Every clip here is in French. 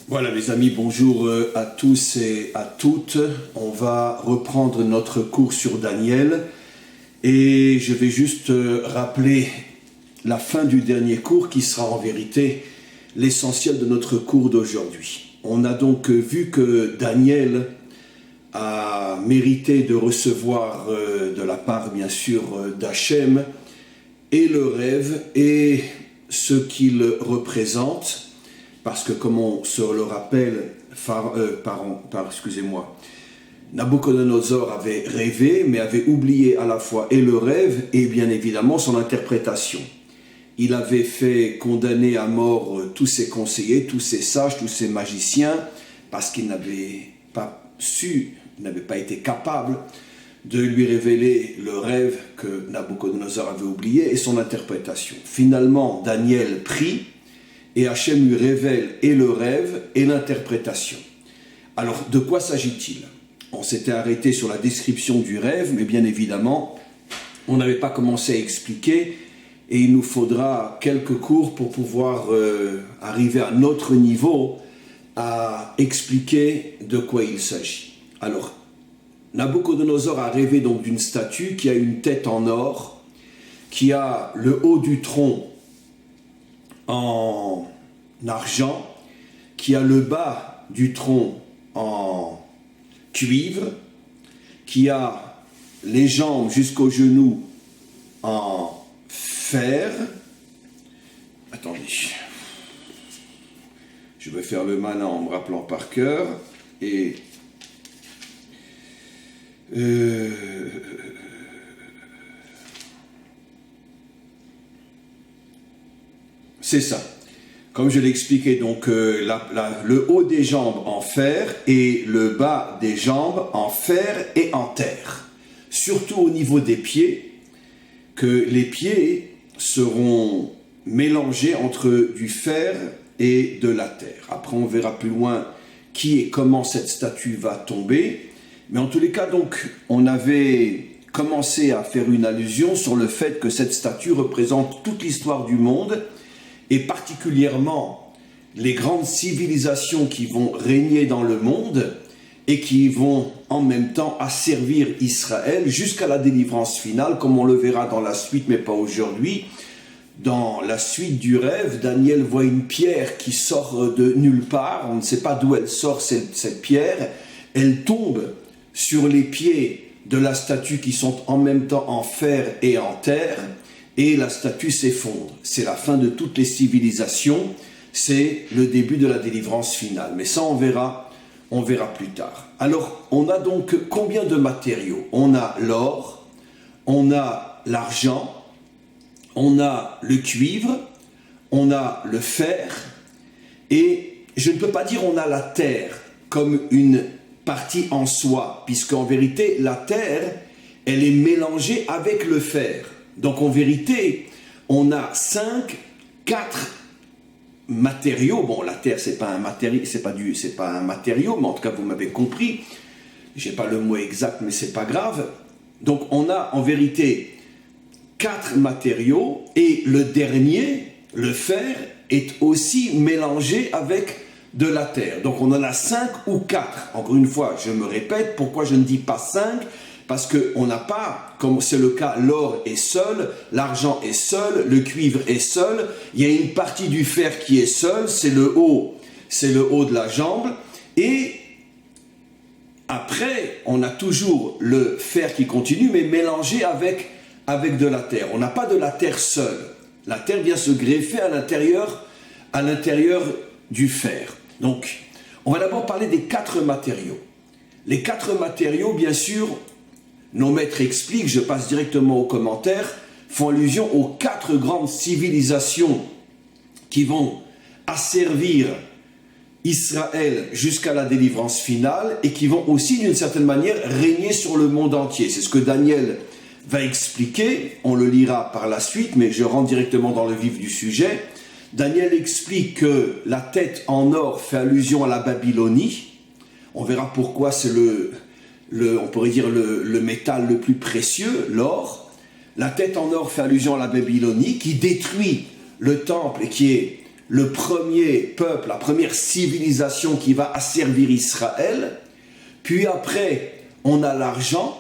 Voilà les amis, bonjour à tous et à toutes. On va reprendre notre cours sur Daniel et je vais juste rappeler la fin du dernier cours qui sera en vérité l'essentiel de notre cours d'aujourd'hui. On a donc vu que Daniel a mérité de recevoir de la part bien sûr d'Hachem et le rêve et ce qu'il représente. Parce que, comme on se le rappelle, Nabuchodonosor avait rêvé, mais avait oublié à la fois et le rêve et bien évidemment son interprétation. Il avait fait condamner à mort tous ses conseillers, tous ses sages, tous ses magiciens, parce qu'il n'avait pas été capable de lui révéler le rêve que Nabuchodonosor avait oublié et son interprétation. Finalement, Daniel prie, et Hachem lui révèle et le rêve et l'interprétation. Alors, de quoi s'agit-il? On s'était arrêté sur la description du rêve, mais bien évidemment, on n'avait pas commencé à expliquer, et il nous faudra quelques cours pour pouvoir arriver à notre niveau à expliquer de quoi il s'agit. Alors, Nabuchodonosor a rêvé donc d'une statue qui a une tête en or, qui a le haut du tronc en argent, qui a le bas du tronc en cuivre, qui a les jambes jusqu'aux genoux en fer. Attendez, je vais faire le malin en me rappelant par cœur et c'est ça. Comme je l'ai expliqué, donc le haut des jambes en fer et le bas des jambes en fer et en terre. Surtout au niveau des pieds, que les pieds seront mélangés entre du fer et de la terre. Après, on verra plus loin qui et comment cette statue va tomber. Mais en tous les cas, donc, on avait commencé à faire une allusion sur le fait que cette statue représente toute l'histoire du monde et particulièrement les grandes civilisations qui vont régner dans le monde et qui vont en même temps asservir Israël jusqu'à la délivrance finale, comme on le verra dans la suite, mais pas aujourd'hui. Dans la suite du rêve, Daniel voit une pierre qui sort de nulle part, on ne sait pas d'où elle sort cette pierre, elle tombe sur les pieds de la statue qui sont en même temps en fer et en terre, et la statue s'effondre. C'est la fin de toutes les civilisations, c'est le début de la délivrance finale. Mais ça, on verra plus tard. Alors, on a donc combien de matériaux? On a l'or, on a l'argent, on a le cuivre, on a le fer, et je ne peux pas dire on a la terre comme une partie en soi, puisqu'en vérité, la terre, elle est mélangée avec le fer. Donc en vérité, on a 4 matériaux. Bon, la terre, c'est pas un matériau, mais en tout cas, vous m'avez compris. J'ai pas le mot exact, mais c'est pas grave. Donc on a en vérité 4 matériaux et le dernier, le fer, est aussi mélangé avec de la terre. Donc on en a 5 ou 4. Encore une fois, je me répète, pourquoi je ne dis pas 5? Parce qu'on n'a pas, comme c'est le cas, l'or est seul, l'argent est seul, le cuivre est seul, il y a une partie du fer qui est seul, c'est le haut de la jambe, et après, on a toujours le fer qui continue, mais mélangé avec de la terre. On n'a pas de la terre seule. La terre vient se greffer à l'intérieur du fer. Donc, on va d'abord parler des 4 matériaux. Les 4 matériaux, bien sûr, nos maîtres expliquent, je passe directement aux commentaires, font allusion aux 4 grandes civilisations qui vont asservir Israël jusqu'à la délivrance finale et qui vont aussi d'une certaine manière régner sur le monde entier. C'est ce que Daniel va expliquer, on le lira par la suite, mais je rentre directement dans le vif du sujet. Daniel explique que la tête en or fait allusion à la Babylonie. On verra pourquoi c'est on pourrait dire le métal le plus précieux, l'or. La tête en or fait allusion à la Babylonie qui détruit le temple et qui est le premier peuple, la première civilisation qui va asservir Israël. Puis après, on a l'argent.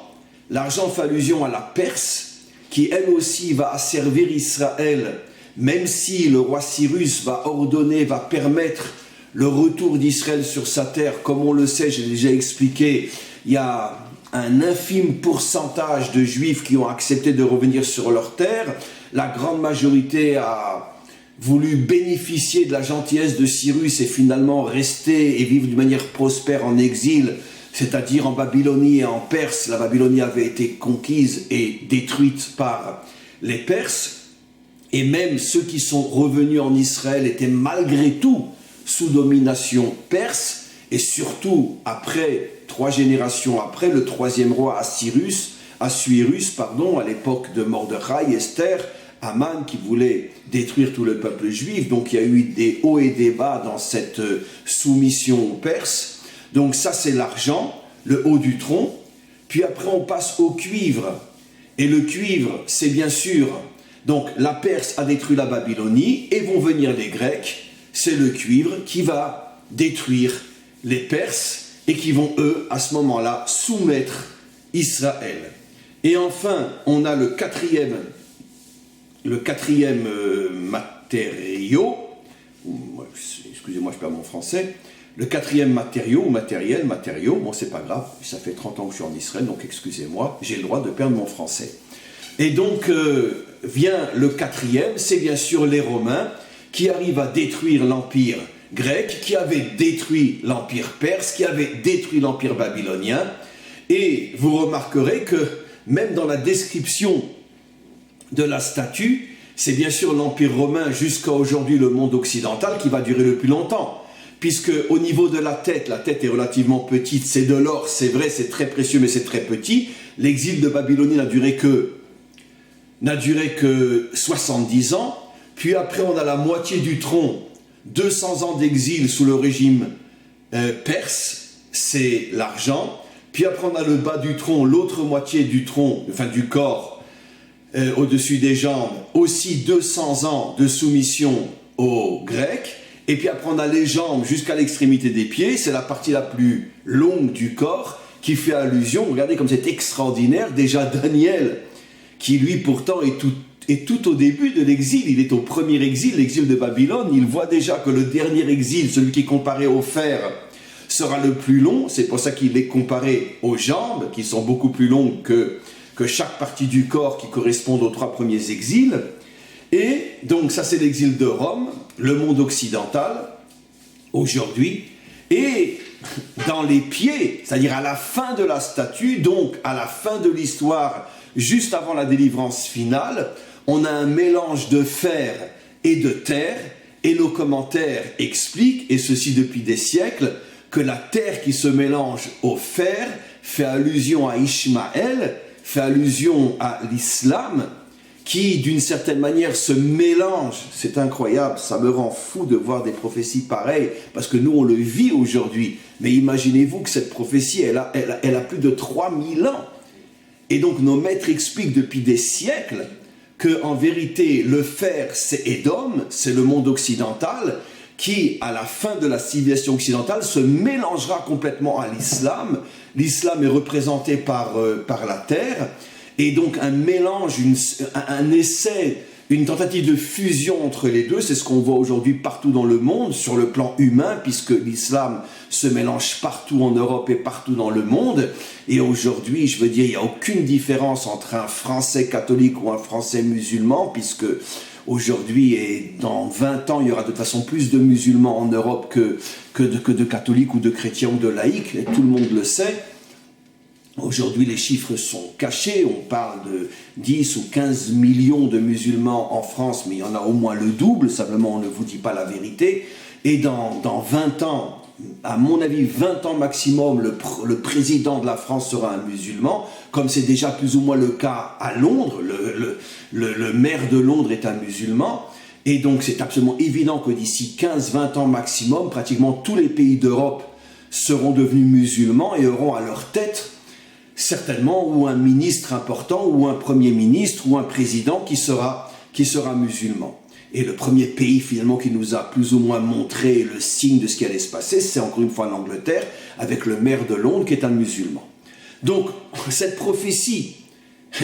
L'argent fait allusion à la Perse, qui elle aussi va asservir Israël, même si le roi Cyrus va ordonner, va permettre le retour d'Israël sur sa terre. Comme on le sait, j'ai déjà expliqué, il y a un infime pourcentage de Juifs qui ont accepté de revenir sur leur terre. La grande majorité a voulu bénéficier de la gentillesse de Cyrus et finalement rester et vivre d'une manière prospère en exil, c'est-à-dire en Babylonie et en Perse. La Babylonie avait été conquise et détruite par les Perses. Et même ceux qui sont revenus en Israël étaient malgré tout sous domination perse. Et surtout, après, 3 générations après, le 3e roi Assuérus, à l'époque de Mordechai, Esther, Aman qui voulait détruire tout le peuple juif. Donc il y a eu des hauts et des bas dans cette soumission aux Perses. Donc ça c'est l'argent, le haut du tronc. Puis après on passe au cuivre. Et le cuivre c'est bien sûr, donc la Perse a détruit la Babylonie et vont venir les Grecs. C'est le cuivre qui va détruire les Perses et qui vont eux à ce moment-là soumettre Israël. Et enfin on a le quatrième matériau, excusez-moi je perds mon français, le 4e matériau, bon c'est pas grave, ça fait 30 ans que je suis en Israël, donc excusez-moi, j'ai le droit de perdre mon français. Et donc vient le 4e, c'est bien sûr les Romains, qui arrivent à détruire l'empire grec, qui avait détruit l'empire perse, qui avait détruit l'empire babylonien, et vous remarquerez que même dans la description de la statue, c'est bien sûr l'Empire romain jusqu'à aujourd'hui le monde occidental qui va durer le plus longtemps. Puisque au niveau de la tête est relativement petite, c'est de l'or, c'est vrai, c'est très précieux, mais c'est très petit. L'exil de Babylonie n'a duré que 70 ans. Puis après, on a la moitié du tronc, 200 ans d'exil sous le régime perse, c'est l'argent. Puis après, on a le bas du tronc, l'autre moitié du tronc, enfin du corps, au-dessus des jambes, aussi 200 ans de soumission aux Grecs. Et puis après, on a les jambes jusqu'à l'extrémité des pieds. C'est la partie la plus longue du corps qui fait allusion. Regardez comme c'est extraordinaire. Déjà Daniel, qui lui pourtant est tout au début de l'exil. Il est au premier exil, l'exil de Babylone. Il voit déjà que le dernier exil, celui qui est comparé au fer, sera le plus long. C'est pour ça qu'il est comparé aux jambes, qui sont beaucoup plus longues que chaque partie du corps qui correspond aux 3 premiers exils. Et donc ça c'est l'exil de Rome, le monde occidental, aujourd'hui. Et dans les pieds, c'est-à-dire à la fin de la statue, donc à la fin de l'histoire, juste avant la délivrance finale, on a un mélange de fer et de terre. Et nos commentaires expliquent, et ceci depuis des siècles, que la terre qui se mélange au fer fait allusion à Ishmaël, fait allusion à l'islam, qui d'une certaine manière se mélange. C'est incroyable, ça me rend fou de voir des prophéties pareilles, parce que nous on le vit aujourd'hui, mais imaginez-vous que cette prophétie, elle a plus de 3000 ans. Et donc nos maîtres expliquent depuis des siècles que en vérité le fer c'est Édom, c'est le monde occidental, qui à la fin de la civilisation occidentale se mélangera complètement à l'islam. L'islam est représenté par la terre, et donc un mélange, un essai, une tentative de fusion entre les deux. C'est ce qu'on voit aujourd'hui partout dans le monde, sur le plan humain, puisque l'islam se mélange partout en Europe et partout dans le monde. Et aujourd'hui, je veux dire, il n'y a aucune différence entre un Français catholique ou un Français musulman, puisque aujourd'hui et dans 20 ans, il y aura de toute façon plus de musulmans en Europe que de catholiques ou de chrétiens ou de laïcs, et tout le monde le sait. Aujourd'hui, les chiffres sont cachés, on parle de 10 ou 15 millions de musulmans en France, mais il y en a au moins le double, simplement on ne vous dit pas la vérité. Et dans 20 ans, à mon avis 20 ans maximum, le président de la France sera un musulman, comme c'est déjà plus ou moins le cas à Londres, le maire de Londres est un musulman. Et donc c'est absolument évident que d'ici 15-20 ans maximum, pratiquement tous les pays d'Europe seront devenus musulmans et auront à leur tête certainement ou un ministre important ou un premier ministre ou un président qui sera musulman. Et le premier pays finalement qui nous a plus ou moins montré le signe de ce qui allait se passer, c'est encore une fois l'Angleterre, avec le maire de Londres qui est un musulman. Donc cette prophétie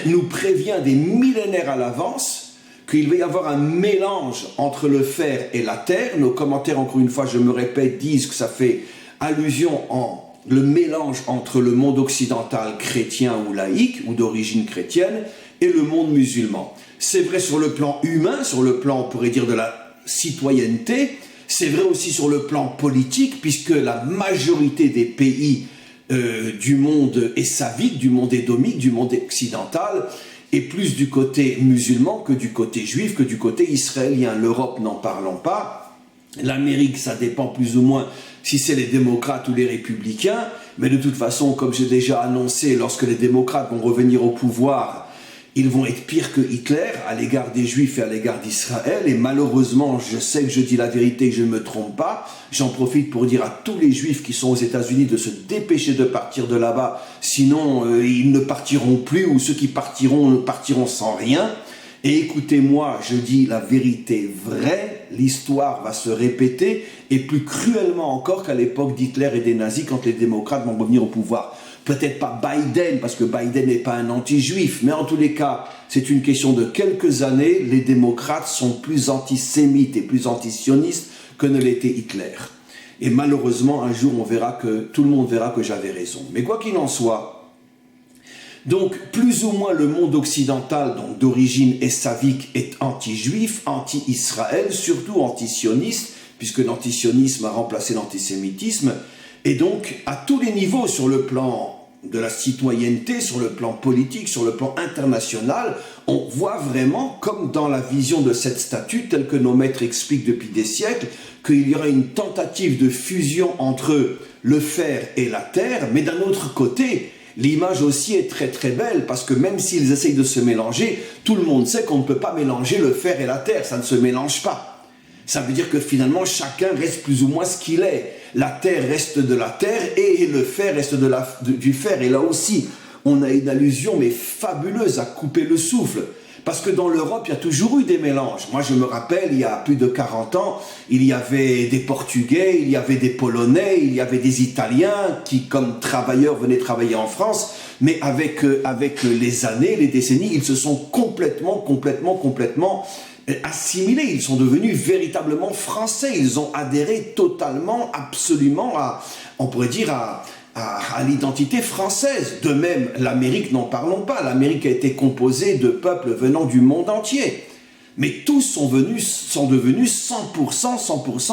nous prévient des millénaires à l'avance qu'il va y avoir un mélange entre le fer et la terre. Nos commentaires, encore une fois, je me répète, disent que ça fait allusion en le mélange entre le monde occidental chrétien ou laïque, ou d'origine chrétienne, et le monde musulman. C'est vrai sur le plan humain, sur le plan, on pourrait dire, de la citoyenneté, c'est vrai aussi sur le plan politique, puisque la majorité des pays du monde essavique, du monde édomique, du monde occidental, est plus du côté musulman que du côté juif, que du côté israélien. L'Europe, n'en parlons pas. L'Amérique, ça dépend plus ou moins si c'est les démocrates ou les républicains, mais de toute façon, comme j'ai déjà annoncé, lorsque les démocrates vont revenir au pouvoir, ils vont être pires que Hitler à l'égard des Juifs et à l'égard d'Israël. Et malheureusement, je sais que je dis la vérité et que je ne me trompe pas. J'en profite pour dire à tous les Juifs qui sont aux États-Unis de se dépêcher de partir de là-bas. Sinon, ils ne partiront plus, ou ceux qui partiront partiront sans rien. Et écoutez-moi, je dis la vérité vraie, l'histoire va se répéter, et plus cruellement encore qu'à l'époque d'Hitler et des nazis, quand les démocrates vont revenir au pouvoir. Peut-être pas Biden, parce que Biden n'est pas un anti-juif, mais en tous les cas, c'est une question de quelques années, les démocrates sont plus antisémites et plus antisionistes que ne l'était Hitler. Et malheureusement, un jour, tout le monde verra que j'avais raison. Mais quoi qu'il en soit, donc plus ou moins le monde occidental, donc d'origine essavique, est anti-juif, anti-Israël, surtout antisioniste, puisque l'antisionisme a remplacé l'antisémitisme. Et donc, à tous les niveaux, sur le plan de la citoyenneté, sur le plan politique, sur le plan international, on voit vraiment, comme dans la vision de cette statue, telle que nos maîtres expliquent depuis des siècles, qu'il y aura une tentative de fusion entre le fer et la terre, mais d'un autre côté, l'image aussi est très très belle, parce que même s'ils essayent de se mélanger, tout le monde sait qu'on ne peut pas mélanger le fer et la terre, ça ne se mélange pas. Ça veut dire que finalement, chacun reste plus ou moins ce qu'il est. La terre reste de la terre et le fer reste du fer. Et là aussi, on a une allusion, mais fabuleuse, à couper le souffle. Parce que dans l'Europe, il y a toujours eu des mélanges. Moi, je me rappelle, il y a plus de 40 ans, il y avait des Portugais, il y avait des Polonais, il y avait des Italiens qui, comme travailleurs, venaient travailler en France. Mais avec les années, les décennies, ils se sont complètement assimilés, ils sont devenus véritablement français, ils ont adhéré totalement, absolument on pourrait dire à l'identité française. De même, l'Amérique, n'en parlons pas, l'Amérique a été composée de peuples venant du monde entier, mais tous sont devenus 100%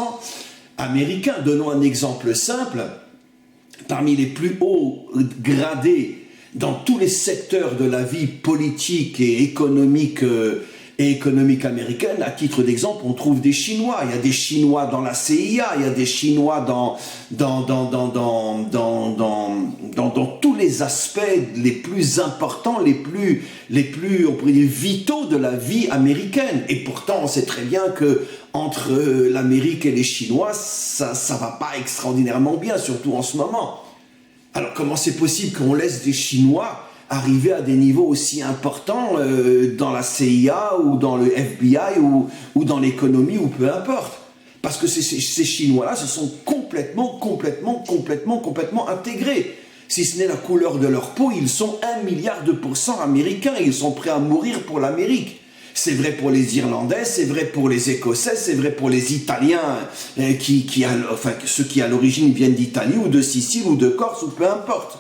américains. Donnons un exemple simple, parmi les plus hauts gradés dans tous les secteurs de la vie politique et économique américaine, à titre d'exemple, on trouve des Chinois. Il y a des Chinois dans la CIA, il y a des Chinois dans tous les aspects les plus importants, les plus, on pourrait dire, vitaux de la vie américaine. Et pourtant, on sait très bien que entre l'Amérique et les Chinois, ça va pas extraordinairement bien, surtout en ce moment. Alors, comment c'est possible qu'on laisse des Chinois arriver à des niveaux aussi importants dans la CIA ou dans le FBI ou dans l'économie ou peu importe? Parce que ces Chinois-là se sont complètement intégrés. Si ce n'est la couleur de leur peau, ils sont 1 milliard de % américains. Ils sont prêts à mourir pour l'Amérique. C'est vrai pour les Irlandais, c'est vrai pour les Écossais, c'est vrai pour les Italiens, ceux qui à l'origine viennent d'Italie ou de Sicile ou de Corse ou peu importe.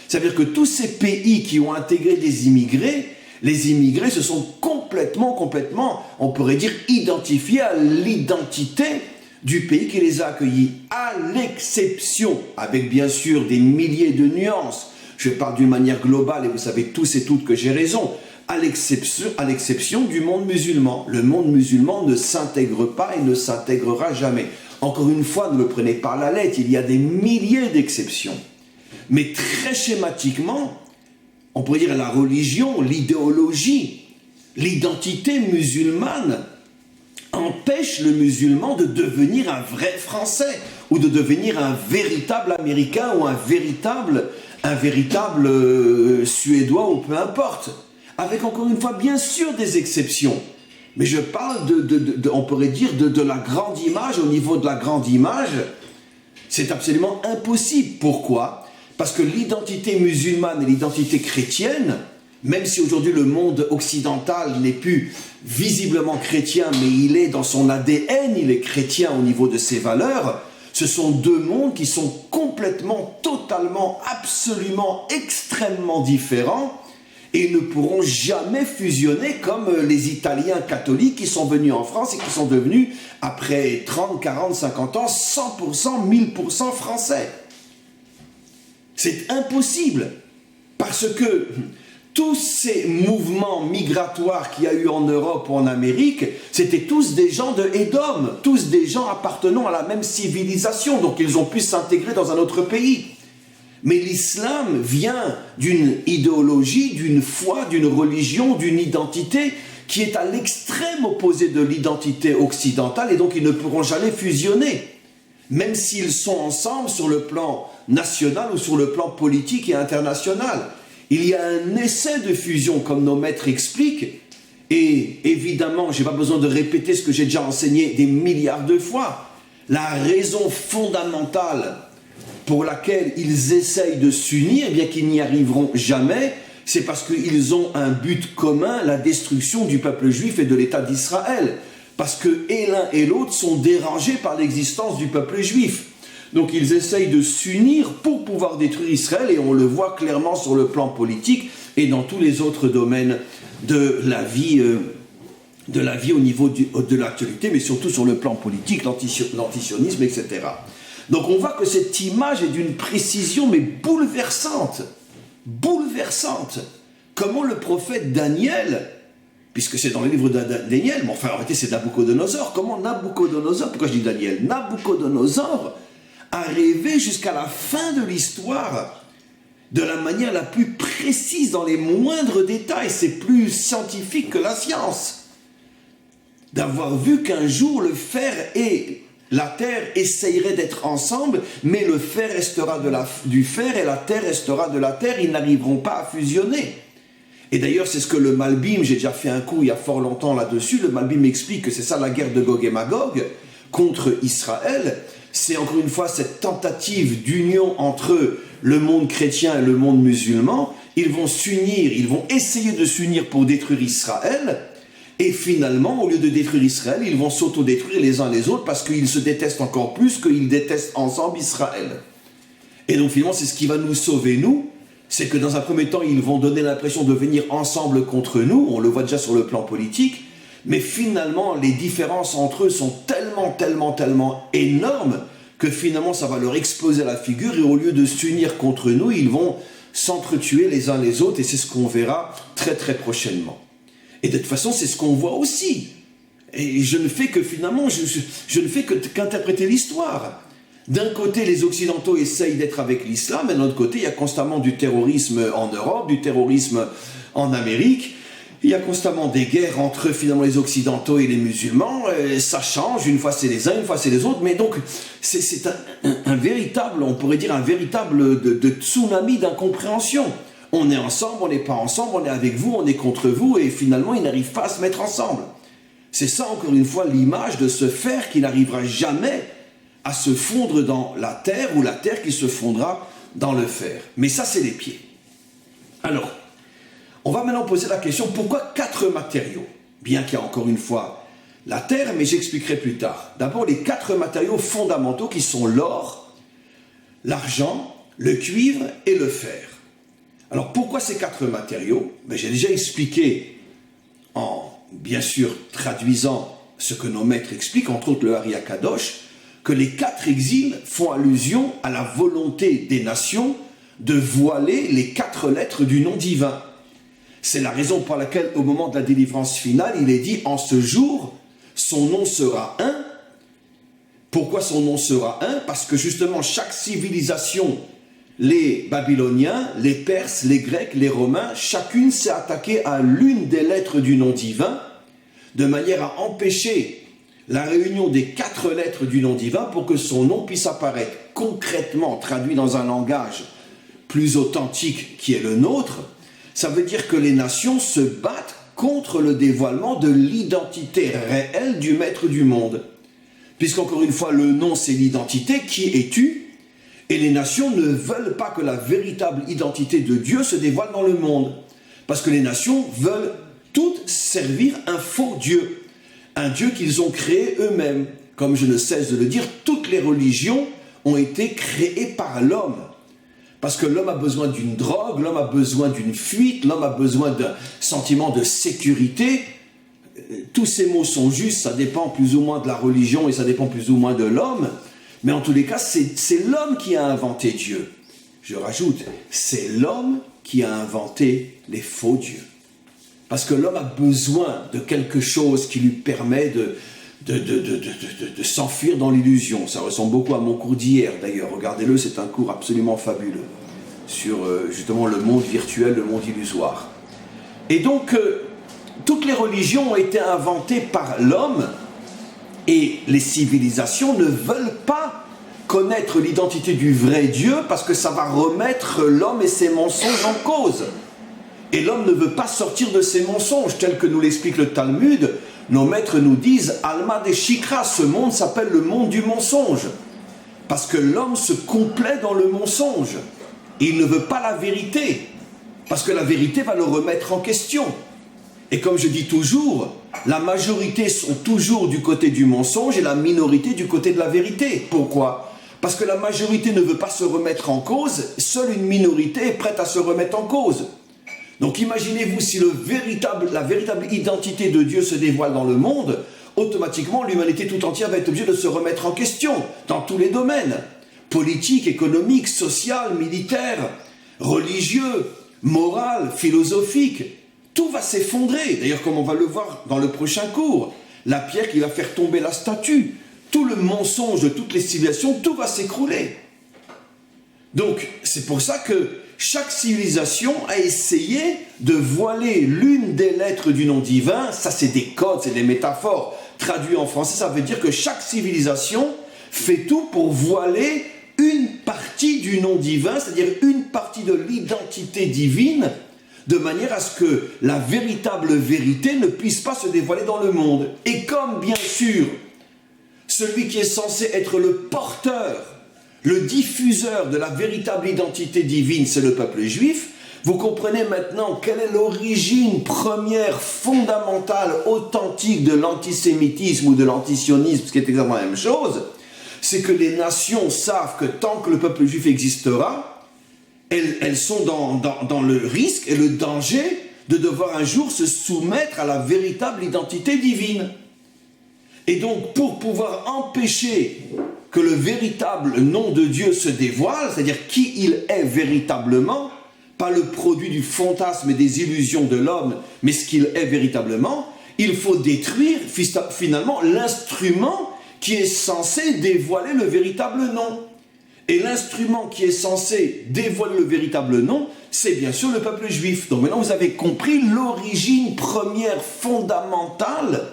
C'est-à-dire que tous ces pays qui ont intégré des immigrés, les immigrés se sont complètement, on pourrait dire, identifiés à l'identité du pays qui les a accueillis, à l'exception, avec bien sûr des milliers de nuances, je parle d'une manière globale et vous savez tous et toutes que j'ai raison, à l'exception du monde musulman. Le monde musulman ne s'intègre pas et ne s'intégrera jamais. Encore une fois, ne me prenez pas la lettre, il y a des milliers d'exceptions. Mais très schématiquement, on pourrait dire la religion, l'idéologie, l'identité musulmane empêche le musulman de devenir un vrai Français ou de devenir un véritable Américain ou un véritable Suédois ou peu importe. Avec encore une fois bien sûr des exceptions. Mais je parle on pourrait dire, de la grande image. Au niveau de la grande image, c'est absolument impossible. Pourquoi? Parce que l'identité musulmane et l'identité chrétienne, même si aujourd'hui le monde occidental n'est plus visiblement chrétien, mais il est dans son ADN, il est chrétien au niveau de ses valeurs, ce sont deux mondes qui sont complètement, totalement, absolument, extrêmement différents et ne pourront jamais fusionner comme les Italiens catholiques qui sont venus en France et qui sont devenus, après 30, 40, 50 ans, 100%, 1000% français. C'est impossible, parce que tous ces mouvements migratoires qu'il y a eu en Europe ou en Amérique, c'était tous des gens de Édom, tous des gens appartenant à la même civilisation, donc ils ont pu s'intégrer dans un autre pays. Mais l'islam vient d'une idéologie, d'une foi, d'une religion, d'une identité qui est à l'extrême opposé de l'identité occidentale, et donc ils ne pourront jamais fusionner, même s'ils sont ensemble sur le plan national ou sur le plan politique et international. Il y a un essai de fusion, comme nos maîtres expliquent, et évidemment, je n'ai pas besoin de répéter ce que j'ai déjà enseigné des milliards de fois. La raison fondamentale pour laquelle ils essayent de s'unir, bien qu'ils n'y arriveront jamais, c'est parce qu'ils ont un but commun, la destruction du peuple juif et de l'État d'Israël. Parce que et l'un et l'autre sont dérangés par l'existence du peuple juif. Donc ils essayent de s'unir pour pouvoir détruire Israël, et on le voit clairement sur le plan politique et dans tous les autres domaines de la vie au niveau de l'actualité, mais surtout sur le plan politique, l'antisionisme, etc. Donc on voit que cette image est d'une précision mais bouleversante. Bouleversante. Comment le prophète Daniel, puisque c'est dans le livre de Daniel, mais enfin en réalité c'est Nabuchodonosor, comment Nabuchodonosor, pourquoi je dis Daniel, Nabuchodonosor a rêvé jusqu'à la fin de l'histoire de la manière la plus précise, dans les moindres détails, c'est plus scientifique que la science, d'avoir vu qu'un jour le fer et la terre essayeraient d'être ensemble, mais le fer restera du fer et la terre restera de la terre, ils n'arriveront pas à fusionner. Et d'ailleurs, c'est ce que le Malbim, j'ai déjà fait un cours il y a fort longtemps là-dessus, le Malbim explique que c'est ça la guerre de Gog et Magog contre Israël. C'est encore une fois cette tentative d'union entre le monde chrétien et le monde musulman. Ils vont s'unir, ils vont essayer de s'unir pour détruire Israël. Et finalement, au lieu de détruire Israël, ils vont s'auto-détruire les uns les autres parce qu'ils se détestent encore plus qu'ils détestent ensemble Israël. Et donc finalement, c'est ce qui va nous sauver, nous. C'est que dans un premier temps, ils vont donner l'impression de venir ensemble contre nous. On le voit déjà sur le plan politique. Mais finalement, les différences entre eux sont tellement énormes que finalement, ça va leur exploser la figure. Et au lieu de s'unir contre nous, ils vont s'entretuer les uns les autres. Et c'est ce qu'on verra très prochainement. Et de toute façon, c'est ce qu'on voit aussi. Et je ne fais que finalement, je ne fais qu'interpréter l'histoire. D'un côté, les Occidentaux essayent d'être avec l'islam, et de l'autre côté, il y a constamment du terrorisme en Europe, du terrorisme en Amérique. Il y a constamment des guerres entre finalement les Occidentaux et les musulmans. Ça change, une fois c'est les uns, une fois c'est les autres. Mais donc, c'est un véritable, on pourrait dire un véritable de tsunami d'incompréhension. On est ensemble, on n'est pas ensemble, on est avec vous, on est contre vous, et finalement, ils n'arrivent pas à se mettre ensemble. C'est ça, encore une fois, l'image de ce fer qui n'arrivera jamais à se fondre dans la terre, ou la terre qui se fondra dans le fer. Mais ça, c'est les pieds. Alors, on va maintenant poser la question, pourquoi 4 matériaux? Bien qu'il y a encore une fois la terre, mais j'expliquerai plus tard. D'abord, les 4 matériaux fondamentaux qui sont l'or, l'argent, le cuivre et le fer. Alors, pourquoi ces 4 matériaux? J'ai déjà expliqué, en bien sûr traduisant ce que nos maîtres expliquent, entre autres le Hari Akadosh, que les 4 exils font allusion à la volonté des nations de voiler les 4 lettres du nom divin. C'est la raison pour laquelle, au moment de la délivrance finale, il est dit « En ce jour, son nom sera un ». Pourquoi son nom sera un? Parce que justement, chaque civilisation, les Babyloniens, les Perses, les Grecs, les Romains, chacune s'est attaquée à l'une des lettres du nom divin, de manière à empêcher la réunion des 4 lettres du nom divin pour que son nom puisse apparaître concrètement, traduit dans un langage plus authentique qui est le nôtre. Ça veut dire que les nations se battent contre le dévoilement de l'identité réelle du maître du monde. Puisqu'encore une fois, le nom c'est l'identité, qui es-tu? Et les nations ne veulent pas que la véritable identité de Dieu se dévoile dans le monde. Parce que les nations veulent toutes servir un faux Dieu. Un Dieu qu'ils ont créé eux-mêmes. Comme je ne cesse de le dire, toutes les religions ont été créées par l'homme. Parce que l'homme a besoin d'une drogue, l'homme a besoin d'une fuite, l'homme a besoin d'un sentiment de sécurité. Tous ces mots sont justes, ça dépend plus ou moins de la religion et ça dépend plus ou moins de l'homme. Mais en tous les cas, c'est l'homme qui a inventé Dieu. Je rajoute, c'est l'homme qui a inventé les faux dieux. Parce que l'homme a besoin de quelque chose qui lui permet de s'enfuir dans l'illusion. Ça ressemble beaucoup à mon cours d'hier d'ailleurs. Regardez-le, c'est un cours absolument fabuleux sur justement le monde virtuel, le monde illusoire. Et donc, toutes les religions ont été inventées par l'homme et les civilisations ne veulent pas connaître l'identité du vrai Dieu parce que ça va remettre l'homme et ses mensonges en cause. Et l'homme ne veut pas sortir de ses mensonges, tel que nous l'explique le Talmud. Nos maîtres nous disent, Alma de Shikra, ce monde s'appelle le monde du mensonge. Parce que l'homme se complaît dans le mensonge. Et il ne veut pas la vérité. Parce que la vérité va le remettre en question. Et comme je dis toujours, la majorité sont toujours du côté du mensonge et la minorité du côté de la vérité. Pourquoi ? Parce que la majorité ne veut pas se remettre en cause, seule une minorité est prête à se remettre en cause. Donc imaginez-vous si la véritable identité de Dieu se dévoile dans le monde, automatiquement l'humanité tout entière va être obligée de se remettre en question dans tous les domaines. Politique, économique, social, militaire, religieux, moral, philosophique. Tout va s'effondrer. D'ailleurs, comme on va le voir dans le prochain cours, la pierre qui va faire tomber la statue, tout le mensonge de toutes les civilisations, tout va s'écrouler. Donc, c'est pour ça que chaque civilisation a essayé de voiler l'une des lettres du nom divin. Ça, c'est des codes, c'est des métaphores. Traduit en français, ça veut dire que chaque civilisation fait tout pour voiler une partie du nom divin, c'est-à-dire une partie de l'identité divine, de manière à ce que la véritable vérité ne puisse pas se dévoiler dans le monde. Et comme, bien sûr, celui qui est censé être le porteur, le diffuseur de la véritable identité divine, c'est le peuple juif, vous comprenez maintenant quelle est l'origine première, fondamentale, authentique de l'antisémitisme ou de l'antisionisme, ce qui est exactement la même chose, c'est que les nations savent que tant que le peuple juif existera, elles sont dans le risque et le danger de devoir un jour se soumettre à la véritable identité divine. Et donc, pour pouvoir empêcher que le véritable nom de Dieu se dévoile, c'est-à-dire qui il est véritablement, pas le produit du fantasme et des illusions de l'homme, mais ce qu'il est véritablement, il faut détruire finalement l'instrument qui est censé dévoiler le véritable nom. Et l'instrument qui est censé dévoiler le véritable nom, c'est bien sûr le peuple juif. Donc maintenant vous avez compris l'origine première fondamentale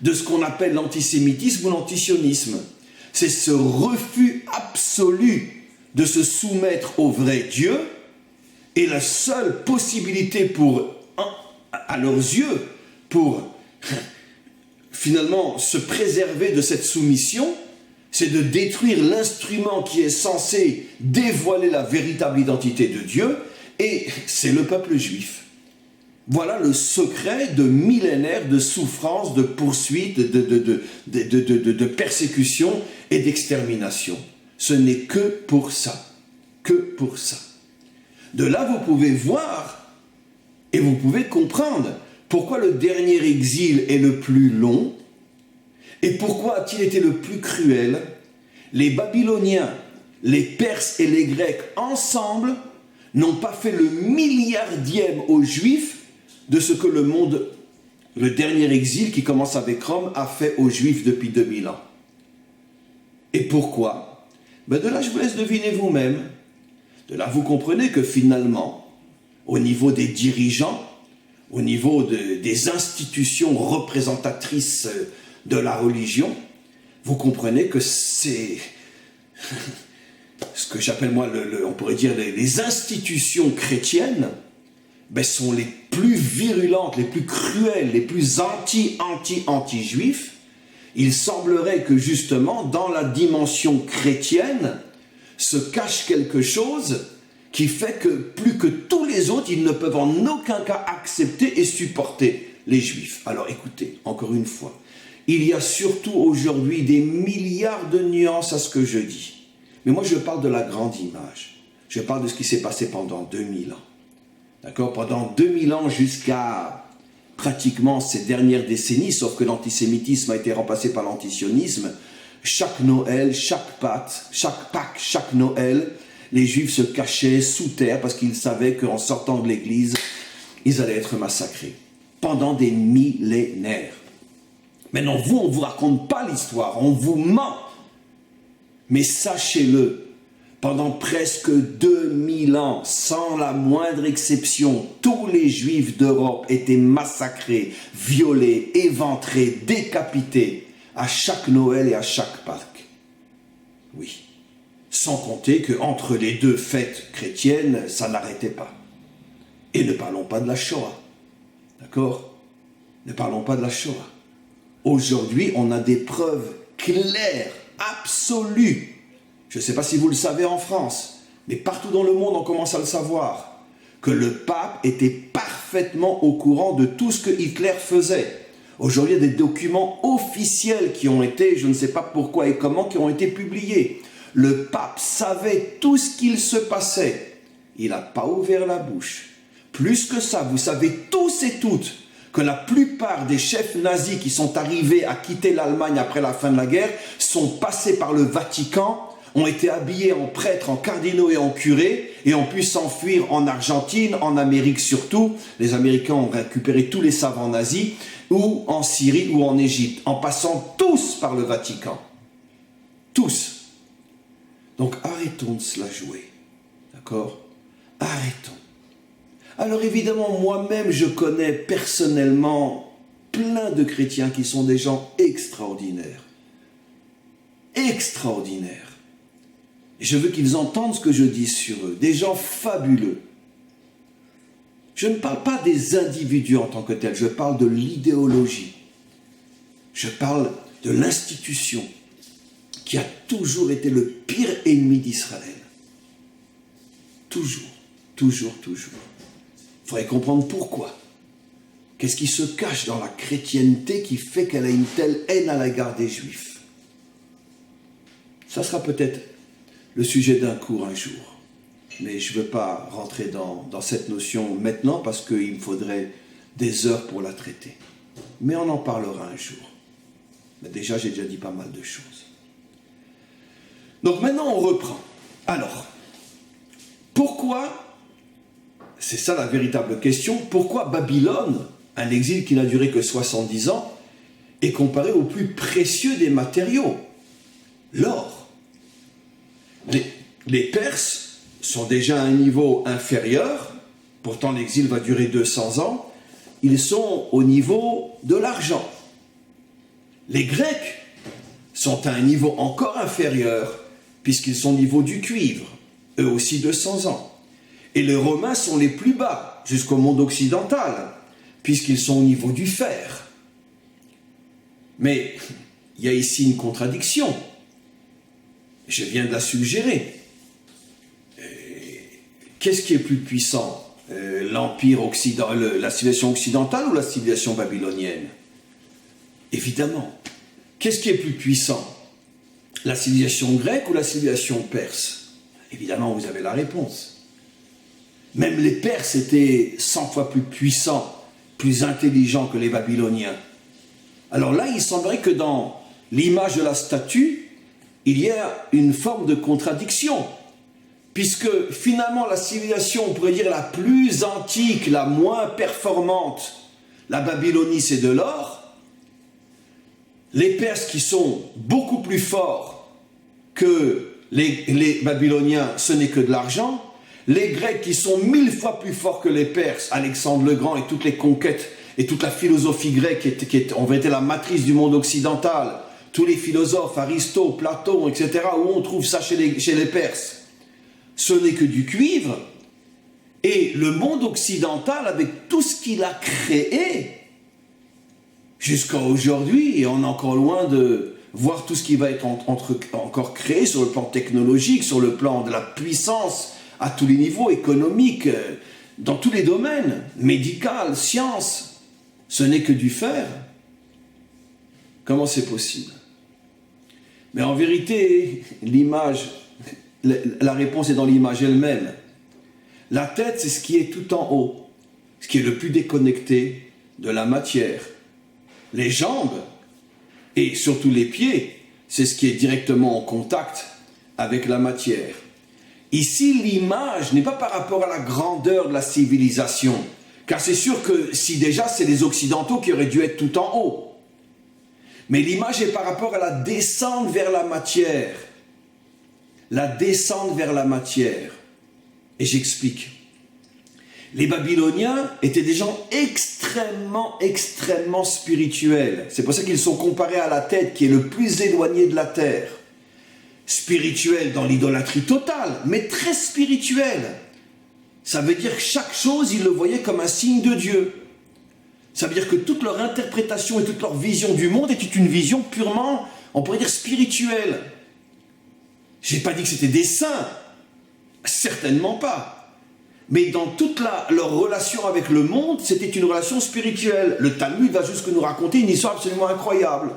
de ce qu'on appelle l'antisémitisme ou l'antisionisme. C'est ce refus absolu de se soumettre au vrai Dieu, et la seule possibilité à leurs yeux, pour finalement se préserver de cette soumission, c'est de détruire l'instrument qui est censé dévoiler la véritable identité de Dieu, et c'est le peuple juif. Voilà le secret de millénaires de souffrance, de poursuite, de persécution et d'extermination. Ce n'est que pour ça. Que pour ça. De là, vous pouvez voir et vous pouvez comprendre pourquoi le dernier exil est le plus long et pourquoi a-t-il été le plus cruel. Les Babyloniens, les Perses et les Grecs ensemble n'ont pas fait le milliardième aux Juifs de ce que le dernier exil qui commence avec Rome, a fait aux Juifs depuis 2000 ans. Et pourquoi ? De là, je vous laisse deviner vous-même. De là, vous comprenez que finalement, au niveau des dirigeants, au niveau des institutions représentatrices de la religion, vous comprenez que c'est ce que j'appelle moi, on pourrait dire les institutions chrétiennes, sont les plus virulentes, les plus cruelles, les plus anti-juifs, il semblerait que justement, dans la dimension chrétienne, se cache quelque chose qui fait que plus que tous les autres, ils ne peuvent en aucun cas accepter et supporter les Juifs. Alors écoutez, encore une fois, il y a surtout aujourd'hui des milliards de nuances à ce que je dis. Mais moi, je parle de la grande image. Je parle de ce qui s'est passé pendant 2000 ans. D'accord? Pendant 2000 ans jusqu'à pratiquement ces dernières décennies, sauf que l'antisémitisme a été remplacé par l'antisionisme, chaque Noël, chaque Pâques, chaque Noël, les Juifs se cachaient sous terre parce qu'ils savaient qu'en sortant de l'église, ils allaient être massacrés. Pendant des millénaires. Maintenant, vous, on ne vous raconte pas l'histoire, on vous ment. Mais sachez-le, pendant presque 2000 ans, sans la moindre exception, tous les Juifs d'Europe étaient massacrés, violés, éventrés, décapités, à chaque Noël et à chaque Pâques. Oui. Sans compter qu'entre les deux fêtes chrétiennes, ça n'arrêtait pas. Et ne parlons pas de la Shoah. D'accord? Ne parlons pas de la Shoah. Aujourd'hui, on a des preuves claires, absolues. Je ne sais pas si vous le savez en France, mais partout dans le monde, on commence à le savoir, que le pape était parfaitement au courant de tout ce que Hitler faisait. Aujourd'hui, il y a des documents officiels qui ont été, je ne sais pas pourquoi et comment, qui ont été publiés. Le pape savait tout ce qu'il se passait. Il n'a pas ouvert la bouche. Plus que ça, vous savez tous et toutes que la plupart des chefs nazis qui sont arrivés à quitter l'Allemagne après la fin de la guerre sont passés par le Vatican, ont été habillés en prêtres, en cardinaux et en curés, et ont pu s'enfuir en Argentine, en Amérique surtout. Les Américains ont récupéré tous les savants nazis, ou en Syrie ou en Égypte, en passant tous par le Vatican. Tous. Donc arrêtons de se la jouer. D'accord? Arrêtons. Alors évidemment, moi-même, je connais personnellement plein de chrétiens qui sont des gens extraordinaires. Extraordinaires. Et je veux qu'ils entendent ce que je dis sur eux. Des gens fabuleux. Je ne parle pas des individus en tant que tels, je parle de l'idéologie. Je parle de l'institution qui a toujours été le pire ennemi d'Israël. Toujours, toujours, toujours. Il faudrait comprendre pourquoi. Qu'est-ce qui se cache dans la chrétienté qui fait qu'elle a une telle haine à l'égard des Juifs? Ça sera peut-être le sujet d'un cours un jour. Mais je ne veux pas rentrer dans cette notion maintenant parce qu'il me faudrait des heures pour la traiter. Mais on en parlera un jour. Mais déjà, j'ai déjà dit pas mal de choses. Donc maintenant, on reprend. Alors, pourquoi, c'est ça la véritable question, pourquoi Babylone, un exil qui n'a duré que 70 ans, est comparé au plus précieux des matériaux, l'or? Les Perses sont déjà à un niveau inférieur, pourtant l'exil va durer 200 ans, ils sont au niveau de l'argent. Les Grecs sont à un niveau encore inférieur, puisqu'ils sont au niveau du cuivre, eux aussi 200 ans. Et les Romains sont les plus bas, jusqu'au monde occidental, puisqu'ils sont au niveau du fer. Mais il y a ici une contradiction. Je viens de la suggérer. Qu'est-ce qui est plus puissant? L'empire occidental, la civilisation occidentale ou la civilisation babylonienne? Évidemment. Qu'est-ce qui est plus puissant? La civilisation grecque ou la civilisation perse? Évidemment, vous avez la réponse. Même les Perses étaient 100 fois plus puissants, plus intelligents que les Babyloniens. Alors là, il semblerait que dans l'image de la statue, il y a une forme de contradiction. Puisque finalement, la civilisation, on pourrait dire la plus antique, la moins performante, la Babylonie, c'est de l'or. Les Perses qui sont beaucoup plus forts que les Babyloniens, ce n'est que de l'argent. Les Grecs qui sont 1000 fois plus forts que les Perses, Alexandre le Grand et toutes les conquêtes et toute la philosophie grecque qui est en vérité la matrice du monde occidental, tous les philosophes, Aristote, Platon, etc., où on trouve ça chez les Perses? Ce n'est que du cuivre. Et le monde occidental, avec tout ce qu'il a créé, jusqu'à aujourd'hui, et on est encore loin de voir tout ce qui va être encore créé sur le plan technologique, sur le plan de la puissance, à tous les niveaux, économiques, dans tous les domaines, médical, science, ce n'est que du faire. Comment c'est possible? Mais en vérité, l'image, la réponse est dans l'image elle-même. La tête, c'est ce qui est tout en haut, ce qui est le plus déconnecté de la matière. Les jambes, et surtout les pieds, c'est ce qui est directement en contact avec la matière. Ici, l'image n'est pas par rapport à la grandeur de la civilisation, car c'est sûr que si déjà c'est les Occidentaux qui auraient dû être tout en haut. Mais l'image est par rapport à la descente vers la matière. La descente vers la matière. Et j'explique. Les Babyloniens étaient des gens extrêmement spirituels. C'est pour ça qu'ils sont comparés à la tête qui est le plus éloigné de la terre. Spirituel dans l'idolâtrie totale, mais très spirituel. Ça veut dire que chaque chose, ils le voyaient comme un signe de Dieu. Ça veut dire que toute leur interprétation et toute leur vision du monde était une vision purement, on pourrait dire, spirituelle. Je n'ai pas dit que c'était des saints, certainement pas. Mais dans toute leur relation avec le monde, c'était une relation spirituelle. Le Talmud va jusque nous raconter une histoire absolument incroyable.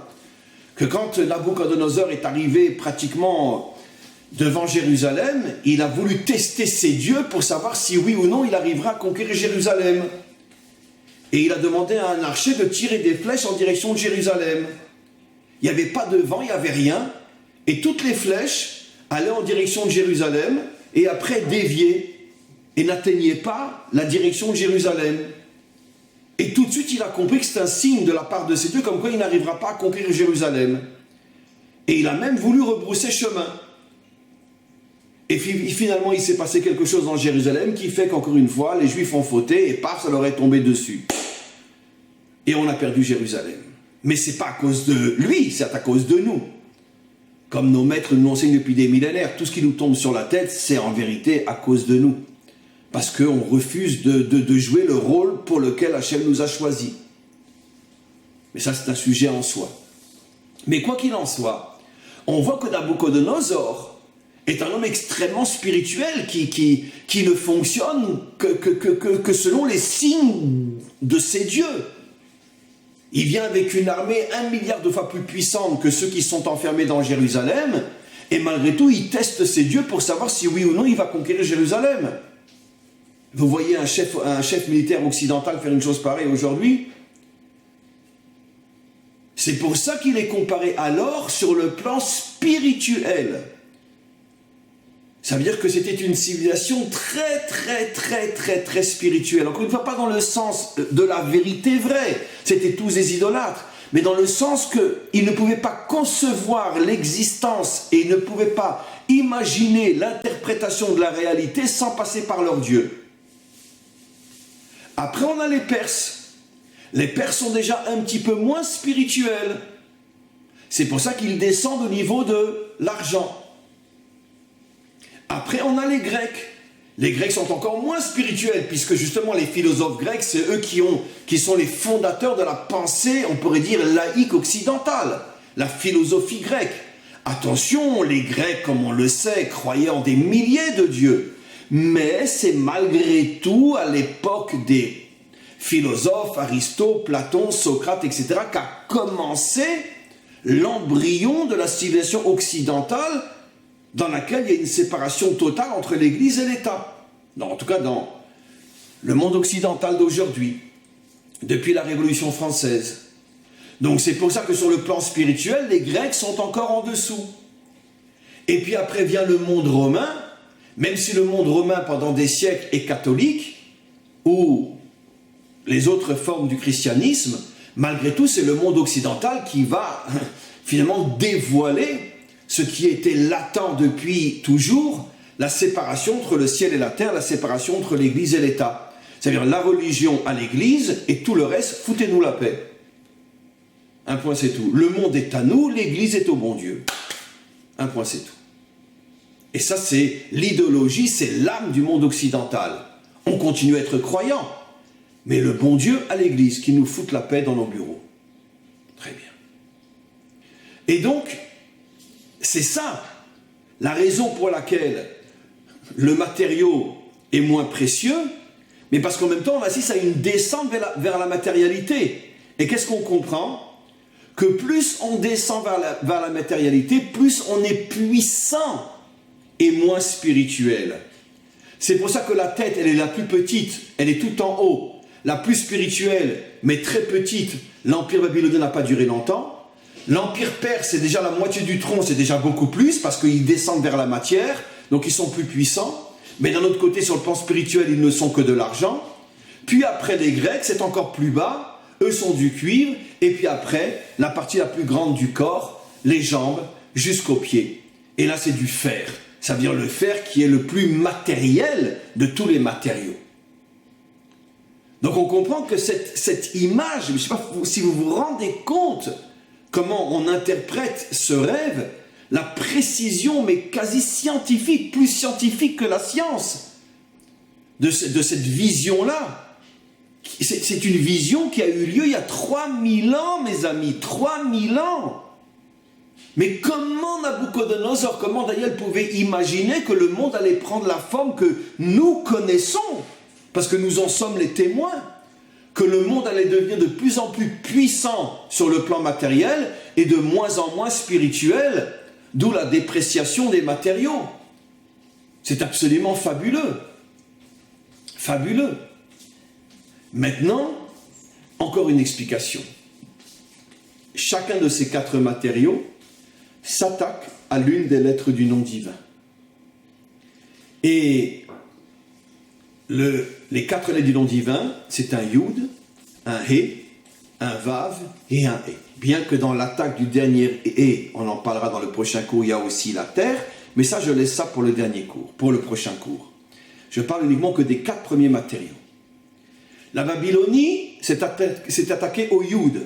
Que quand Nabuchodonosor est arrivé pratiquement devant Jérusalem, il a voulu tester ses dieux pour savoir si oui ou non il arrivera à conquérir Jérusalem. Et il a demandé à un archer de tirer des flèches en direction de Jérusalem. Il n'y avait pas de vent, il n'y avait rien. Et toutes les flèches allaient en direction de Jérusalem et après déviaient et n'atteignaient pas la direction de Jérusalem. Et tout de suite, il a compris que c'est un signe de la part de ses dieux comme quoi il n'arrivera pas à conquérir Jérusalem. Et il a même voulu rebrousser chemin. Et finalement, il s'est passé quelque chose dans Jérusalem qui fait qu'encore une fois, les Juifs ont fauté et paf, ça leur est tombé dessus. Et on a perdu Jérusalem. Mais ce n'est pas à cause de lui, c'est à cause de nous. Comme nos maîtres nous enseignent depuis des millénaires, tout ce qui nous tombe sur la tête, c'est en vérité à cause de nous. Parce qu'on refuse de jouer le rôle pour lequel Hachem nous a choisis. Mais ça, c'est un sujet en soi. Mais quoi qu'il en soit, on voit que Nabuchodonosor est un homme extrêmement spirituel qui ne fonctionne que selon les signes de ses dieux. Il vient avec une armée 1 milliard de fois plus puissante que ceux qui sont enfermés dans Jérusalem, et malgré tout, il teste ses dieux pour savoir si oui ou non il va conquérir Jérusalem. Vous voyez un chef militaire occidental faire une chose pareille aujourd'hui? C'est pour ça qu'il est comparé alors sur le plan spirituel. Ça veut dire que c'était une civilisation très spirituelle. Encore une fois, pas dans le sens de la vérité vraie. C'était tous des idolâtres. Mais dans le sens qu'ils ne pouvaient pas concevoir l'existence et ils ne pouvaient pas imaginer l'interprétation de la réalité sans passer par leur Dieu. Après, on a les Perses. Les Perses sont déjà un petit peu moins spirituels. C'est pour ça qu'ils descendent au niveau de l'argent. Après, on a les Grecs. Les Grecs sont encore moins spirituels, puisque justement les philosophes grecs, c'est eux qui sont les fondateurs de la pensée, on pourrait dire, laïque occidentale, la philosophie grecque. Attention, les Grecs, comme on le sait, croyaient en des milliers de dieux. Mais c'est malgré tout, à l'époque des philosophes, Aristote, Platon, Socrate, etc., qu'a commencé l'embryon de la civilisation occidentale, dans laquelle il y a une séparation totale entre l'Église et l'État. En tout cas, dans le monde occidental d'aujourd'hui, depuis la Révolution française. Donc c'est pour ça que sur le plan spirituel, les Grecs sont encore en dessous. Et puis après vient le monde romain, même si le monde romain pendant des siècles est catholique, ou les autres formes du christianisme, malgré tout c'est le monde occidental qui va finalement dévoiler ce qui était latent depuis toujours, la séparation entre le ciel et la terre, la séparation entre l'Église et l'État. C'est-à-dire la religion à l'Église et tout le reste, foutez-nous la paix. Un point c'est tout. Le monde est à nous, l'Église est au bon Dieu. Un point c'est tout. Et ça c'est l'idéologie, c'est l'âme du monde occidental. On continue à être croyants. Mais le bon Dieu à l'Église qui nous foute la paix dans nos bureaux. Très bien. Et donc, c'est ça la raison pour laquelle le matériau est moins précieux, mais parce qu'en même temps, on assiste à une descente vers la matérialité. Et qu'est-ce qu'on comprend? Que plus on descend vers la matérialité, plus on est puissant et moins spirituel. C'est pour ça que la tête, elle est la plus petite, elle est tout en haut. La plus spirituelle, mais très petite, l'Empire babylonien n'a pas duré longtemps. L'Empire perse, c'est déjà la moitié du tronc, c'est déjà beaucoup plus, parce qu'ils descendent vers la matière, donc ils sont plus puissants. Mais d'un autre côté, sur le plan spirituel, ils ne sont que de l'argent. Puis après les Grecs, c'est encore plus bas, eux sont du cuivre. Et puis après, la partie la plus grande du corps, les jambes, jusqu'aux pieds. Et là, c'est du fer. Ça veut dire le fer qui est le plus matériel de tous les matériaux. Donc on comprend que cette image, je ne sais pas si vous vous rendez compte comment on interprète ce rêve, la précision mais quasi scientifique, plus scientifique que la science, de cette vision-là. C'est une vision qui a eu lieu il y a 3000 ans, mes amis, 3000 ans. Mais comment Nabucodonosor, comment Daniel pouvait imaginer que le monde allait prendre la forme que nous connaissons, parce que nous en sommes les témoins, que le monde allait devenir de plus en plus puissant sur le plan matériel et de moins en moins spirituel, d'où la dépréciation des matériaux. C'est absolument fabuleux. Fabuleux. Maintenant, encore une explication. Chacun de ces 4 matériaux s'attaque à l'une des lettres du nom divin. Et les 4 lettres du nom divin, c'est un Yud, un He, un Vav et un E. Bien que dans l'attaque du dernier E, on en parlera dans le prochain cours, il y a aussi la terre, mais ça, je laisse ça pour le dernier cours, pour le prochain cours. Je parle uniquement que des 4 premiers matériaux. La Babylonie s'est attaquée au Yud.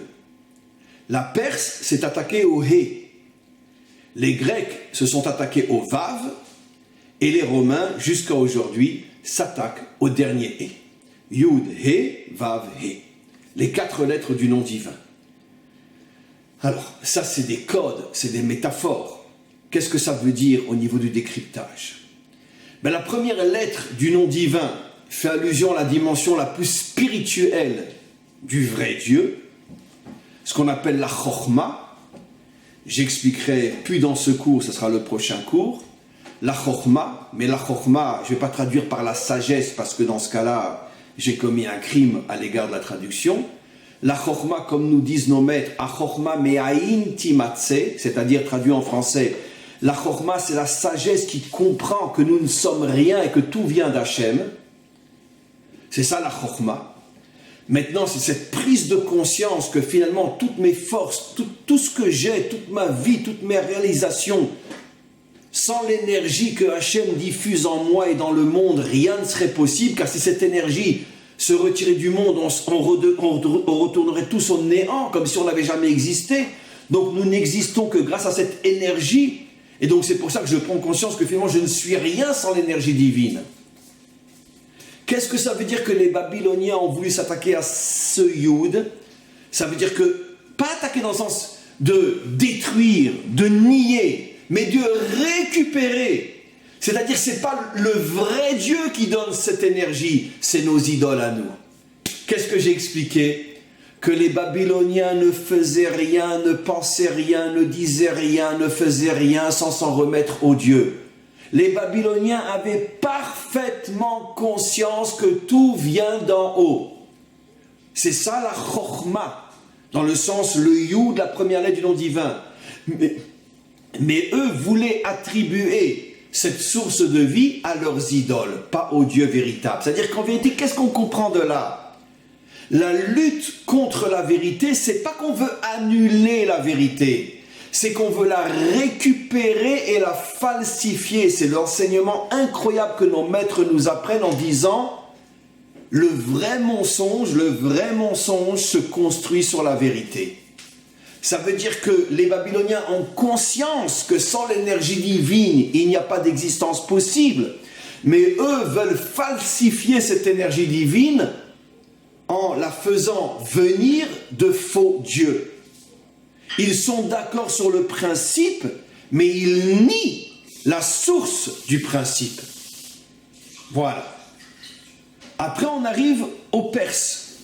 La Perse s'est attaquée au He. Les Grecs se sont attaqués au Vav, et les Romains, jusqu'à aujourd'hui, s'attaquent au dernier He. Yud, He, Vav, He. Les 4 lettres du nom divin. Alors, ça c'est des codes, c'est des métaphores. Qu'est-ce que ça veut dire au niveau du décryptage? La première lettre du nom divin fait allusion à la dimension la plus spirituelle du vrai Dieu, ce qu'on appelle la Chokhma. J'expliquerai plus dans ce cours, ce sera le prochain cours. La Chokhma, mais la Chokhma, je ne vais pas traduire par la sagesse, parce que dans ce cas-là, j'ai commis un crime à l'égard de la traduction. La Chokhma, comme nous disent nos maîtres, a Chokhma me'ayin timatse, c'est-à-dire traduit en français, la Chokhma, c'est la sagesse qui comprend que nous ne sommes rien et que tout vient d'Hachem. C'est ça la Chokhma. Maintenant, c'est cette prise de conscience que finalement, toutes mes forces, tout ce que j'ai, toute ma vie, toutes mes réalisations, sans l'énergie que Hachem diffuse en moi et dans le monde, rien ne serait possible, car si cette énergie se retirait du monde, on retournerait tous au néant, comme si on n'avait jamais existé. Donc nous n'existons que grâce à cette énergie. Et donc c'est pour ça que je prends conscience que finalement je ne suis rien sans l'énergie divine. Qu'est-ce que ça veut dire que les Babyloniens ont voulu s'attaquer à ce Yud? Ça veut dire que, pas attaquer dans le sens de détruire, de nier, mais de récupérer. C'est-à-dire que ce n'est pas le vrai Dieu qui donne cette énergie, c'est nos idoles à nous. Qu'est-ce que j'ai expliqué? Que les Babyloniens ne faisaient rien, ne pensaient rien, ne disaient rien, ne faisaient rien sans s'en remettre au Dieu. Les Babyloniens avaient parfaitement conscience que tout vient d'en haut. C'est ça la Chokhma, dans le sens le You de la première lettre du nom divin. Mais eux voulaient attribuer cette source de vie à leurs idoles, pas au Dieu véritable. C'est-à-dire qu'en vérité, qu'est-ce qu'on comprend de là? La lutte contre la vérité, c'est pas qu'on veut annuler la vérité, c'est qu'on veut la récupérer et la falsifier. C'est l'enseignement incroyable que nos maîtres nous apprennent en disant le vrai mensonge se construit sur la vérité. Ça veut dire que les Babyloniens ont conscience que sans l'énergie divine, il n'y a pas d'existence possible. Mais eux veulent falsifier cette énergie divine en la faisant venir de faux dieux. Ils sont d'accord sur le principe, mais ils nient la source du principe. Voilà. Après, on arrive aux Perses.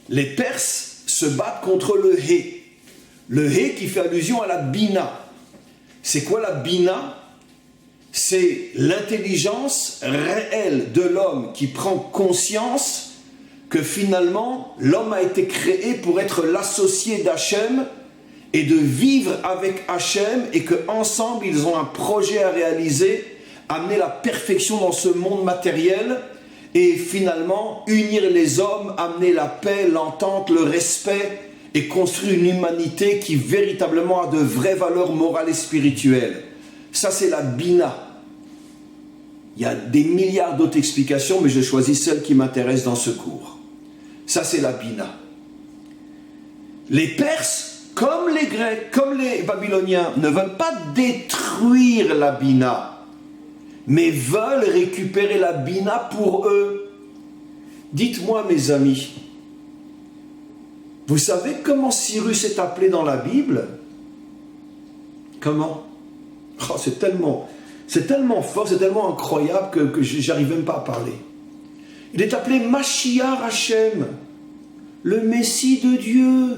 Les Perses se battent contre le Hé. Le Hé qui fait allusion à la Bina. C'est quoi la Bina? C'est l'intelligence réelle de l'homme qui prend conscience que finalement, l'homme a été créé pour être l'associé d'Hachem et de vivre avec Hachem et qu'ensemble, ils ont un projet à réaliser, amener la perfection dans ce monde matériel et finalement unir les hommes, amener la paix, l'entente, le respect et construire une humanité qui véritablement a de vraies valeurs morales et spirituelles. Ça, c'est la Bina. Il y a des milliards d'autres explications, mais je choisis celle qui m'intéresse dans ce cours. Ça, c'est la Bina. Les Perses, comme les Grecs, comme les Babyloniens, ne veulent pas détruire la Bina, mais veulent récupérer la Bina pour eux. Dites-moi, mes amis, vous savez comment Cyrus est appelé dans la Bible? Comment? Oh, c'est tellement fort, c'est tellement incroyable que j'arrive même pas à parler. Il est appelé Mashiach Hashem, le Messie de Dieu.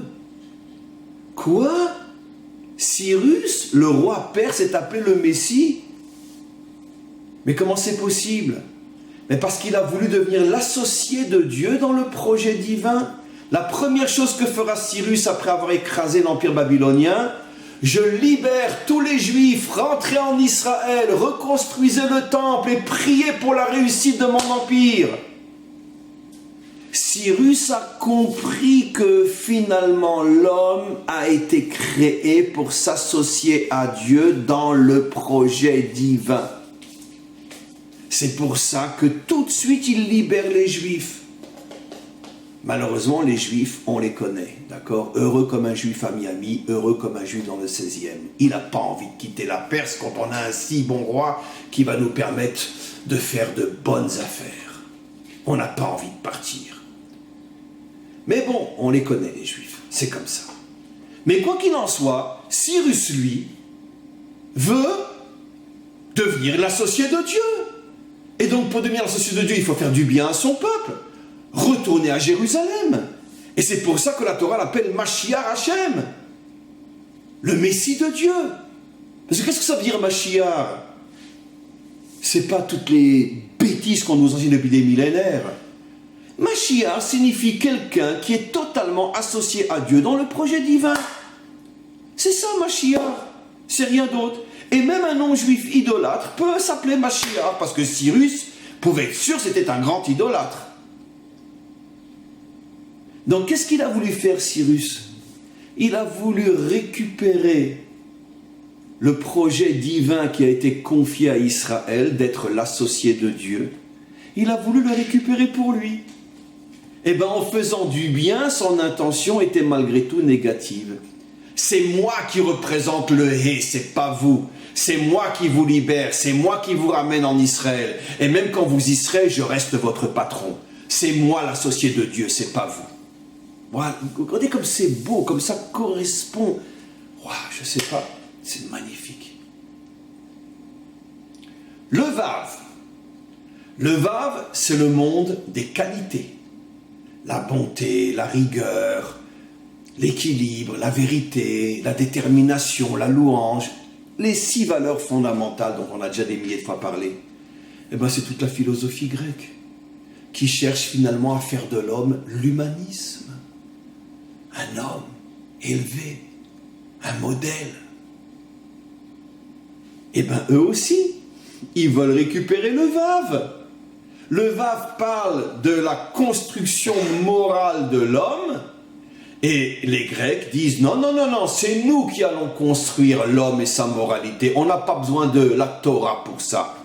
Quoi? Cyrus, le roi perse, est appelé le Messie? Mais comment c'est possible? Mais parce qu'il a voulu devenir l'associé de Dieu dans le projet divin. La première chose que fera Cyrus après avoir écrasé l'empire babylonien: je libère tous les Juifs, rentrez en Israël, reconstruisez le temple et priez pour la réussite de mon empire. Cyrus a compris que finalement l'homme a été créé pour s'associer à Dieu dans le projet divin. C'est pour ça que tout de suite il libère les Juifs. Malheureusement, les Juifs, on les connaît, d'accord? Heureux comme un Juif à Miami, heureux comme un Juif dans le 16e. Il n'a pas envie de quitter la Perse quand on a un si bon roi qui va nous permettre de faire de bonnes affaires. On n'a pas envie de partir. Mais bon, on les connaît, les Juifs, c'est comme ça. Mais quoi qu'il en soit, Cyrus, lui, veut devenir l'associé de Dieu. Et donc, pour devenir l'associé de Dieu, il faut faire du bien à son peuple. Retourner à Jérusalem. Et c'est pour ça que la Torah l'appelle Mashiach Hashem, le Messie de Dieu. Parce que qu'est-ce que ça veut dire Mashiach? C'est pas toutes les bêtises qu'on nous enseigne depuis des millénaires. Mashiach signifie quelqu'un qui est totalement associé à Dieu dans le projet divin. C'est ça Mashiach, c'est rien d'autre. Et même un non-juif idolâtre peut s'appeler Mashiach, parce que Cyrus pouvait être sûr que c'était un grand idolâtre. Donc, qu'est-ce qu'il a voulu faire, Cyrus? Il a voulu récupérer le projet divin qui a été confié à Israël, d'être l'associé de Dieu. Il a voulu le récupérer pour lui. Et bien, en faisant du bien, son intention était malgré tout négative. C'est moi qui représente le Hé, c'est pas vous. C'est moi qui vous libère, c'est moi qui vous ramène en Israël. Et même quand vous y serez, je reste votre patron. C'est moi l'associé de Dieu, c'est pas vous. Voilà, regardez comme c'est beau, comme ça correspond. Wow, je sais pas, c'est magnifique. Le Vav. Le Vav, c'est le monde des qualités. La bonté, la rigueur, l'équilibre, la vérité, la détermination, la louange, les 6 valeurs fondamentales dont on a déjà des milliers de fois parlé. Eh bien, c'est toute la philosophie grecque qui cherche finalement à faire de l'homme l'humanisme. Un homme élevé, un modèle. Eh bien, eux aussi, ils veulent récupérer le Vav. Le Vav parle de la construction morale de l'homme, et les Grecs disent non, non, non, non, c'est nous qui allons construire l'homme et sa moralité. On n'a pas besoin de la Torah pour ça.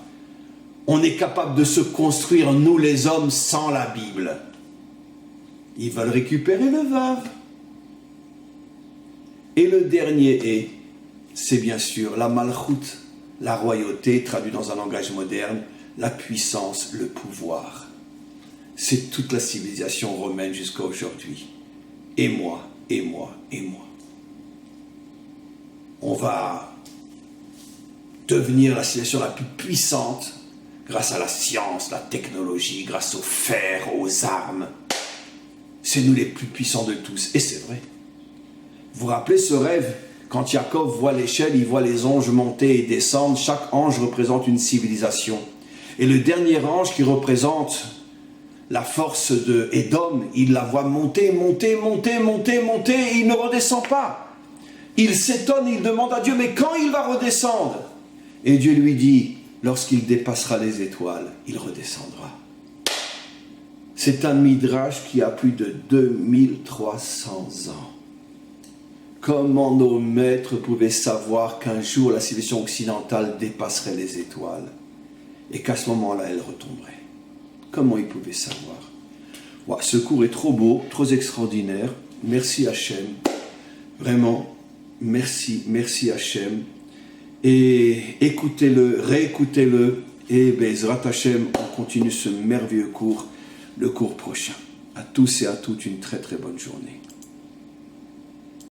On est capable de se construire, nous les hommes, sans la Bible. Ils veulent récupérer le Vav. Et le dernier c'est bien sûr la Malchut, la royauté, traduit dans un langage moderne, la puissance, le pouvoir. C'est toute la civilisation romaine jusqu'à aujourd'hui. Et moi, et moi, et moi. On va devenir la civilisation la plus puissante grâce à la science, la technologie, grâce au fer, aux armes. C'est nous les plus puissants de tous. Et c'est vrai. Vous vous rappelez ce rêve? Quand Jacob voit l'échelle, il voit les anges monter et descendre. Chaque ange représente une civilisation. Et le dernier ange qui représente la force de Édom, il la voit monter, monter, monter, monter, monter, et il ne redescend pas. Il s'étonne, il demande à Dieu, mais quand il va redescendre? Et Dieu lui dit, lorsqu'il dépassera les étoiles, il redescendra. C'est un midrash qui a plus de 2300 ans. Comment nos maîtres pouvaient savoir qu'un jour la civilisation occidentale dépasserait les étoiles et qu'à ce moment-là, elle retomberait? Comment ils pouvaient savoir? Ouais, ce cours est trop beau, trop extraordinaire. Merci Hachem. Vraiment, merci, merci Hachem. Et écoutez-le, réécoutez-le. Et Bezrat Hachem, on continue ce merveilleux cours, le cours prochain. À tous et à toutes, une très très bonne journée.